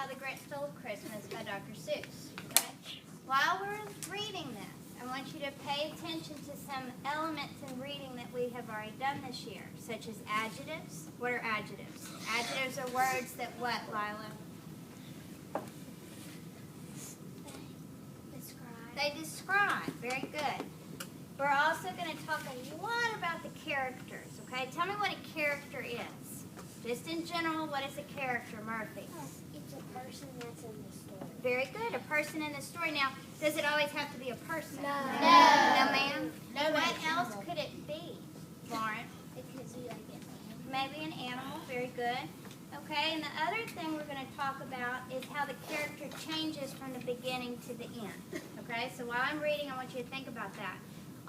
How the Grinch Stole Christmas by Dr. Seuss. Okay? While we're reading this, I want you to pay attention to some elements in reading that we have already done this year, such as adjectives. What are adjectives? Adjectives are words that what, Lila? They describe. Very good. We're also going to talk a lot about the characters, okay? Tell me what a character is. Just in general, what is a character, Murphy? It's a person that's in the story. Very good. A person in the story. Now, does it always have to be a person? No. No, ma'am? No, What else could it be, Lauren? It could be like an animal. Maybe an animal. Very good. Okay, and the other thing we're going to talk about is how the character changes from the beginning to the end. Okay, so while I'm reading, I want you to think about that.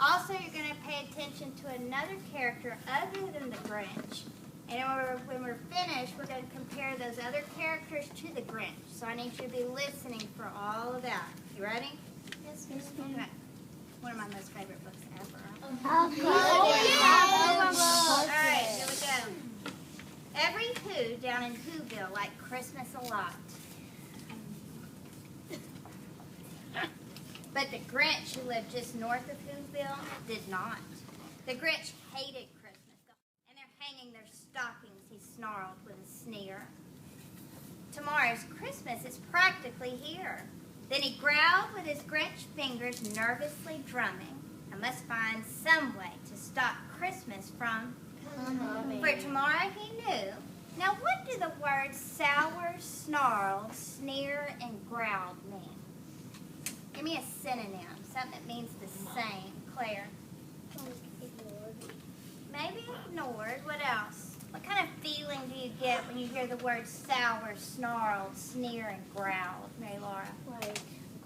Also, you're going to pay attention to another character other than the Grinch. And when we're finished, we're going to compare those other characters to the Grinch. So I need you to be listening for all of that. You ready? Yes, Okay. One of my most favorite books ever. All right, here we go. Every Who down in Whoville liked Christmas a lot. But the Grinch, who lived just north of Whoville, did not. The Grinch hated Christmas. And they're hanging their stockings, he snarled with a sneer. Tomorrow's Christmas is practically here. Then he growled with his Grinch fingers nervously drumming. I must find some way to stop Christmas from coming. For tomorrow he knew. Now what do the words sour, snarl, sneer, and growled mean? Give me a synonym, something that means the same. Claire? Ignored. Maybe ignored. What else? What kind of feeling do you get when you hear the words sour, snarled, sneer, and growled? Mary Laura? Like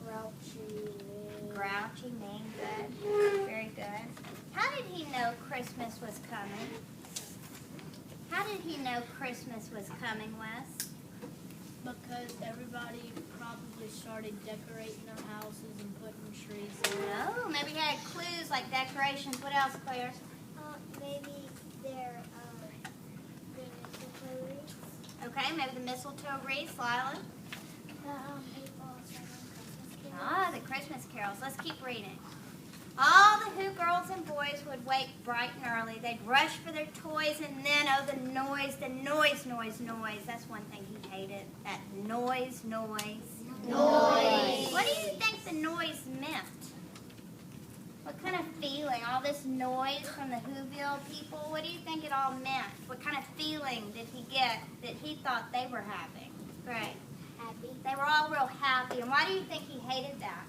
grouchy, mean. Grouchy, mean, good. Very good. How did he know Christmas was coming? How did he know Christmas was coming, Wes? Because everybody probably started decorating their houses and putting trees in. No, maybe he had clues like decorations. What else, Claire? Maybe they're the mistletoe wreaths. Okay, maybe the mistletoe wreaths, Lila. People singing Christmas carols. Ah, the Christmas carols. Let's keep reading. All the Who girls and boys would wake bright and early. They'd rush for their toys, and then, oh, the noise. That's one thing he hated. That noise. What do you think the noise meant? What kind of feeling? All this noise from the Whoville people, what do you think it all meant? What kind of feeling did he get that he thought they were having? Great. Happy. They were all real happy. And why do you think he hated that?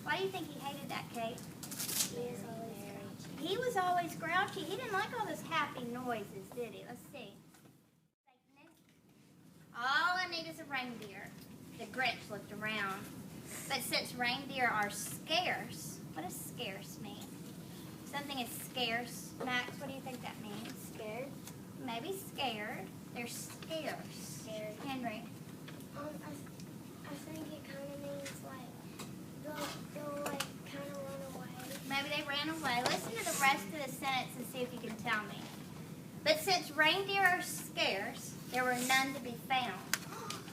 Why do you think he hated that, Kate? He was always grouchy. He didn't like all those happy noises, did he? Let's see. All I need is a reindeer. The Grinch looked around. But since reindeer are scarce, what does scarce mean? Something is scarce. Max, what do you think that means? Scared. Maybe scared. They're scarce. Scared. Henry. I think it kind of means like they'll like kind of run away. Maybe they ran away. Listen to the rest of the sentence and see if you can tell me. But since reindeer are scarce, there were none to be found.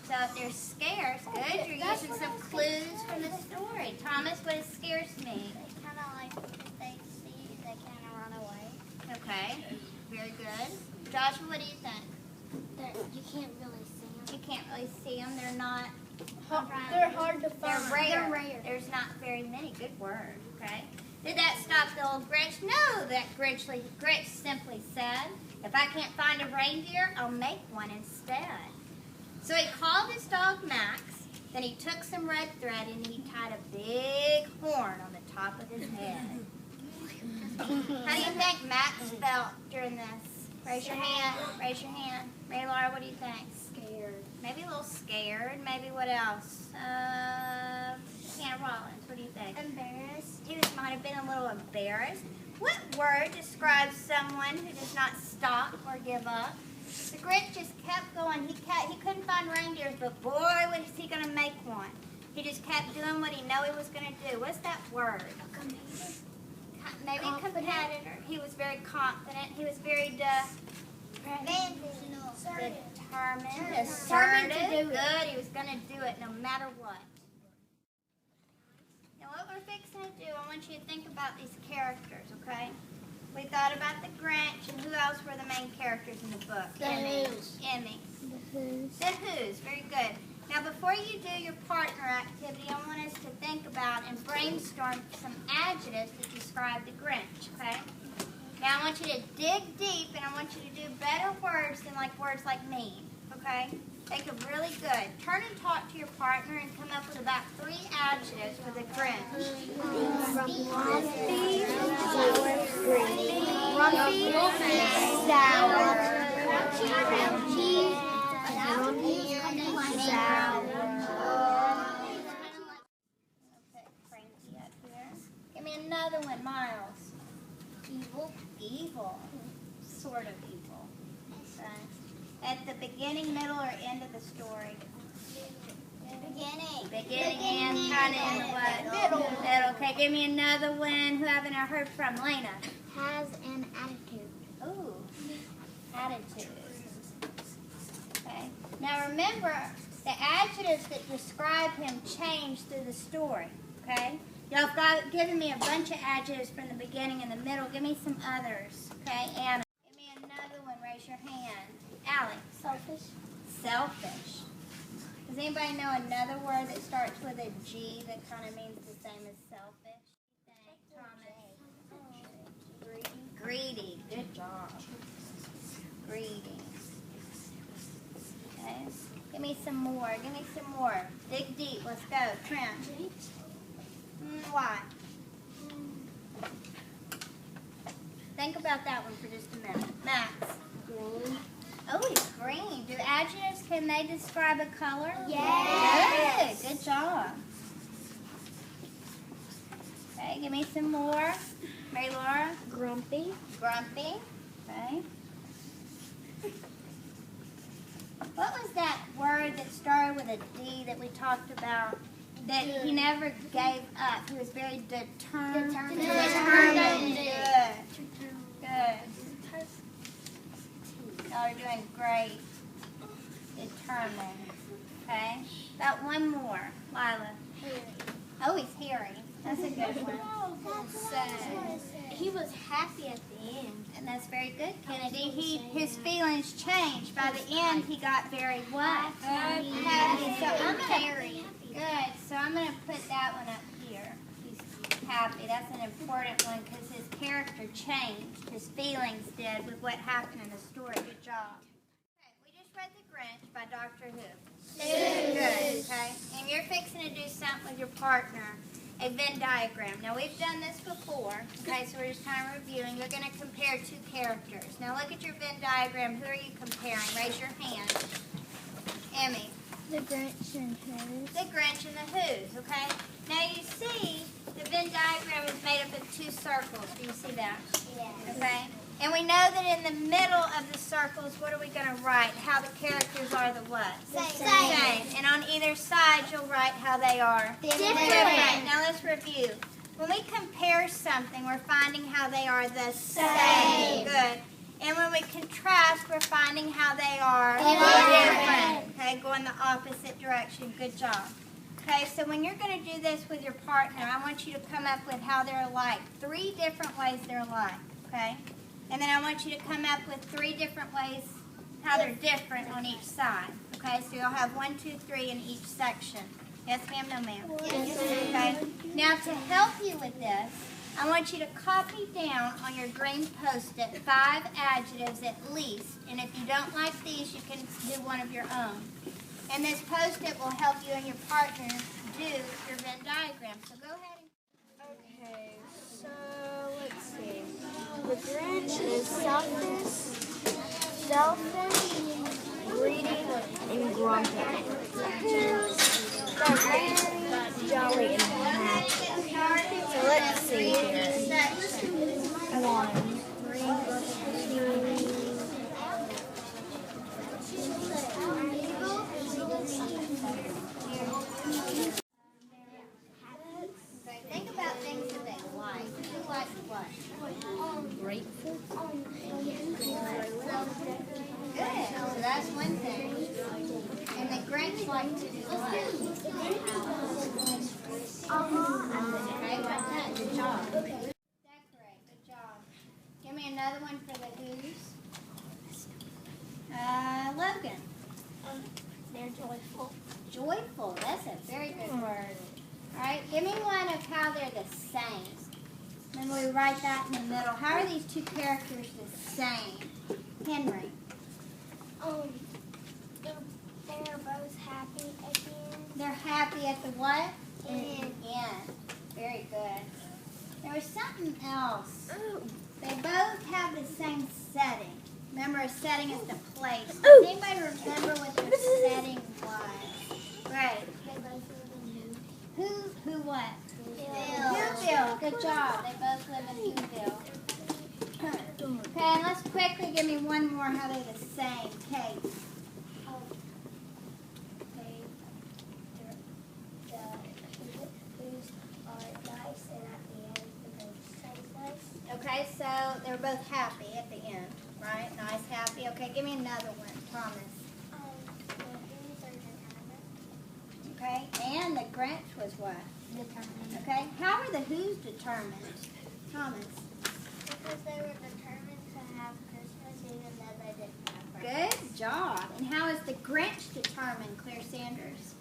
So if they're scarce, good, you're using some clues from the story. Thomas, what does scarce mean? It's kind of like if they see you, they kind of run away. Okay, very good. Joshua, what do you think? You can't really see them. You can't really see them. They're not... They're hard to They're find. rare. They're rare. There's not very many. Good word, okay? Did that stop the old Grinch? No, that Grinch simply said, if I can't find a reindeer, I'll make one instead. So he called his dog Max, then he took some red thread and he tied a big horn on the top of his head. How do you think Max felt during this? Raise your hand. Raise your hand. Ray Laura, what do you think? Scared. Maybe a little scared. Maybe what else? Hannah Rollins, what do you think? Embarrassed. He might have been a little embarrassed. What word describes someone who does not stop or give up? The Grinch just kept going. He couldn't find reindeers, but boy, was he going to make one. He just kept doing what he knew he was going to do. What's that word? Maybe competitor. He was very confident. He was very Sorry. determined, Determined to assertive, do it. good. He was going to do it no matter what. Now what we're fixing to do, I want you to think about these characters, okay? We thought about the Grinch, and who else were the main characters in the book? The Emmy. Who's. Emmy. The Who's. The Who's, very good. Now before you do your partner activity, I want us to think about and brainstorm some adjectives that describe the Grinch, okay? Now I want you to dig deep, and I want you to do better words than words like mean, okay? Think of really good. Turn and talk to your partner and come up with about 3 adjectives for the Grinch. Grumpy, Okay, cranky up here. Give me another one, Miles. Evil. Evil. Sort of evil. Okay. At the beginning, middle, or end of the story? Beginning and kind of in the what? Middle. Okay, give me another one. Who haven't I heard from? Lena. Has an attitude. Ooh, attitude. Okay. Now remember, the adjectives that describe him change through the story. Okay. Y'all have given me a bunch of adjectives from the beginning and the middle. Give me some others. Okay, Anna. Give me another one. Raise your hand. Allie. Selfish. Selfish. Does anybody know another word that starts with a G that kind of means the same as selfish? Thomas. Greedy. Good job. Greedy. Okay. Give me some more. Give me some more. Dig deep. Let's go. Trent. Why? Think about that one for just a minute. Max. Green. Oh, he's green. Do adjectives, can they describe a color? Yes. Good. Good job. Okay, give me some more. Mary Laura. Grumpy. Grumpy. Okay. What was that word that started with a D that we talked about? That he never gave up. He was very determined. Determined. Good. Good. Y'all are doing great. Determined. Okay. Got one more. Lila. Oh, he's hairy. That's a good one. He was happy at the end. And that's very good, Kennedy. His feelings changed. By the end, he got very what? Happy. So I'm gonna, good. So I'm going to put that one up here. He's happy. That's an important one because his character changed. His feelings did with what happened in the story. Good job. Okay, we just read The Grinch by Dr. Who. Good. Okay. And you're fixing to do something with your partner. A Venn diagram. Now we've done this before, okay, so we're just kind of reviewing. You're going to compare 2 characters. Now look at your Venn diagram. Who are you comparing? Raise your hand. Emmy. The Grinch and Who's. The Grinch and the Who's, okay? Now you see the Venn diagram is made up of 2 circles. Do you see that? Yes. Okay? And we know that in the middle of the circles, what are we going to write? How the characters are the what? Same. And on either side, you'll write how they are different. Now let's review. When we compare something, we're finding how they are the same. Good. And when we contrast, we're finding how they are different. Okay, going the opposite direction. Good job. Okay, so when you're going to do this with your partner, I want you to come up with how they're alike. 3 different ways they're alike. Okay? And then I want you to come up with 3 different ways how they're different on each side. Okay, so you'll have 1, 2, 3 in each section. Yes, ma'am, no, ma'am. Yes, Okay. Now to help you with this, I want you to copy down on your green Post-it 5 adjectives at least. And if you don't like these, you can do one of your own. And this Post-it will help you and your partner do your Venn diagram. So go ahead and... Okay, so let's see. The Grinch is selfish, greedy, and grumpy. They're very jolly and happy. So let's see here. 1, Okay, think about things that they like. Who likes what? Grateful. Good. So that's one thing. And the Grinch liked to do what? Okay, well done. Good job. Decorate. Good job. Give me another one for the Who's. Logan. They're joyful. Joyful. That's a very good word. All right. Give me one of how they're the same. Then we write that in the middle. How are these two characters the same? Henry. They're both happy at the end. They're happy at the what? End. End. Very good. There was something else. Oh. They both have the same setting. Remember, a setting is the place. Does Oh. anybody remember what their setting was? Great. They both live in Who what? Whoville. Whoville. Good job. They both live in Whoville. Okay, and let's quickly give me one more how they're the same. Kate. Who's are nice and at the end the both nice. Okay, so they're both happy at the end, right? Nice, happy. Okay, give me another one. Thomas. The Who's are determined. Okay, and the Grinch was what? Determined. Okay, how were the Who's determined? Thomas. Because they were determined to have Christmas even though they didn't have Christmas. Good job. And how is the Grinch determined, Claire Sanders?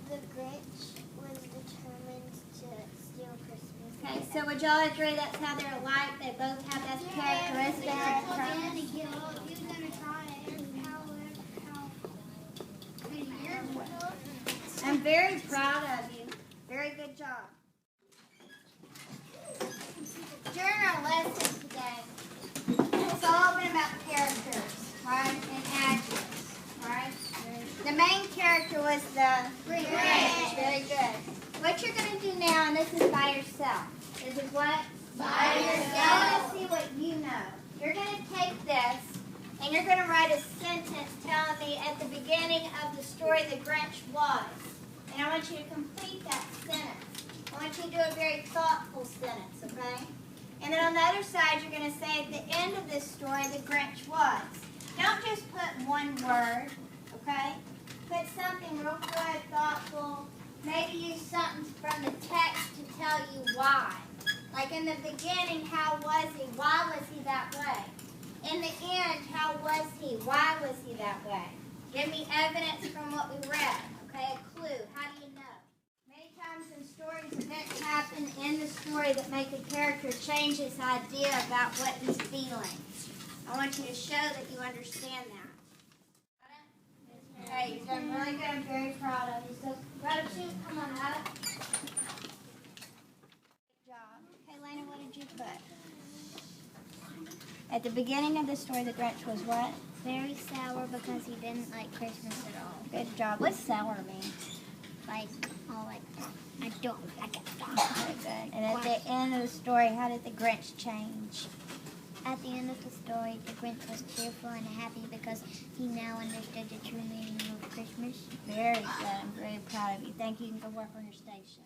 The Grinch was determined to steal Christmas. Okay, so would y'all agree that's how they're alike? They both have that characteristic. Who's gonna try it? I'm very proud of you. Very good job. During our lesson today, it's all been about characters, right? And adjectives, right? The main character was the Grinch. Very good. What you're going to do now, and this is by yourself. This is what? By yourself. Now let's see what you know. You're going to take this, and you're going to write a sentence telling me at the beginning of the story the Grinch was. And I want you to complete that sentence. I want you to do a very thoughtful sentence, okay? And then on the other side, you're going to say at the end of this story, the Grinch was. Don't just put one word, okay? Put something real good, thoughtful. Maybe use something from the text to tell you why. Like in the beginning, how was he? Why was he that way? In the end, how was he? Why was he that way? Give me evidence from what we read, okay? A clue. How do you know? Many times in stories, events happen in the story that make a character change his idea about what he's feeling. I want you to show that you understand that. Got it? Okay, you've done really good. I'm very proud of you. So, gratitude, come on up. Good job. Okay, Lena, what did you put? At the beginning of the story, the Grinch was what? Very sour because he didn't like Christmas at all. Good job. What's sour mean? Like, I don't like it. Very good. And at the end of the story, how did the Grinch change? At the end of the story, the Grinch was cheerful and happy because he now understood the true meaning of Christmas. Very good. I'm very proud of you. Thank you. You can go work on your station.